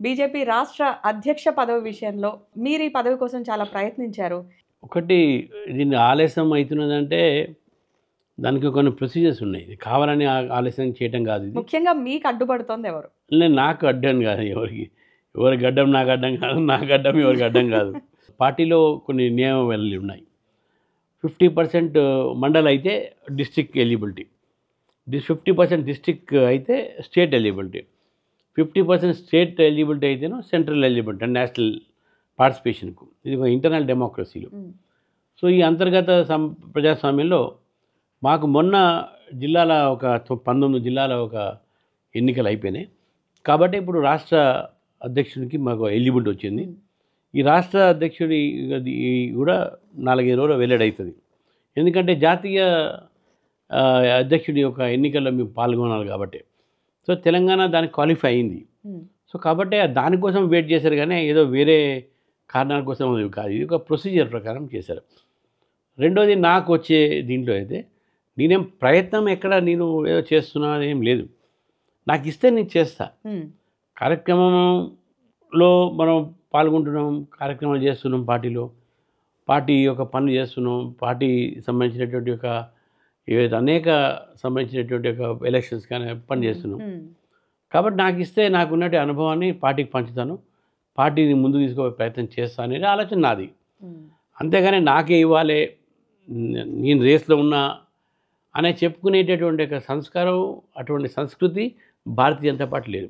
BJP రాష్ట్ర అధ్యక్ష పదవి విషయంలో మీరు ఈ పదవి కోసం చాలా ప్రయత్నించారు. ఒకటి దీన్ని ఆలస్యం అవుతున్నదంటే దానికి కొన్ని ప్రొసీజర్స్ ఉన్నాయి. ఇది కావాలని ఆలస్యం చేయటం కాదు. ఇది ముఖ్యంగా మీకు అడ్డుపడుతోంది ఎవరు? నాకు అడ్డం కాదు. ఎవరి గడ్డం నాకు అడ్డం కాదు, నా గడ్డం ఎవరికి అడ్డం కాదు. పార్టీలో కొన్ని నియమావళులు ఉన్నాయి. 50% మండల్ అయితే డిస్ట్రిక్ట్ ఎలిజిబిలిటీ, 50% డిస్ట్రిక్ట్ అయితే స్టేట్ ఎలిజిబిలిటీ, 50% స్టేట్ ఎలిజిబిలిటీ అయితేనో సెంట్రల్ ఎలిజిబిలిటీ అంటే నేషనల్ పార్టిసిపేషన్కు. ఇది ఒక ఇంటర్నల్ డెమోక్రసీలో. సో ఈ అంతర్గత ప్రజాస్వామ్యంలో మాకు మొన్న జిల్లాల ఒక 19 జిల్లాల ఒక ఎన్నికలు అయిపోయినాయి. కాబట్టి ఇప్పుడు రాష్ట్ర అధ్యక్షుడికి మాకు ఎలిజిబిలిటీ వచ్చింది. ఈ రాష్ట్ర అధ్యక్షుడి కూడా 4-5 రోజులు వెల్లడవుతుంది. ఎందుకంటే జాతీయ అధ్యక్షుడి యొక్క ఎన్నికల్లో మేము పాల్గొనాలి కాబట్టి. సో తెలంగాణ దానికి క్వాలిఫై అయింది. సో కాబట్టి దానికోసం వెయిట్ చేశారు, కానీ ఏదో వేరే కారణాల కోసం కాదు. ఇది ఒక ప్రొసీజర్ ప్రకారం చేశారు. రెండోది, నాకు వచ్చే దీంట్లో అయితే నేనేం ప్రయత్నం ఎక్కడ నేను ఏదో చేస్తున్నా ఏం లేదు. నాకు ఇస్తే నేను చేస్తా. కార్యక్రమంలో మనం పాల్గొంటున్నాం, కార్యక్రమాలు చేస్తున్నాం, పార్టీ యొక్క పనులు చేస్తున్నాం, పార్టీ సంబంధించినటువంటి ఒక ఏవైతే అనేక సంబంధించినటువంటి ఒక ఎలక్షన్స్ కానీ పని చేస్తున్నాం. కాబట్టి నాకు ఇస్తే నాకున్నటువంటి అనుభవాన్ని పార్టీకి పంచుతాను, పార్టీని ముందుకు తీసుకోవే ప్రయత్నం చేస్తాను అనే ఆలోచన నాది. అంతేగాని నాకే ఇవ్వాలి, నేను రేస్లో ఉన్నా అనే చెప్పుకునేటటువంటి ఒక సంస్కారం, అటువంటి సంస్కృతి భారతీయ జనతా పార్టీ లేదు.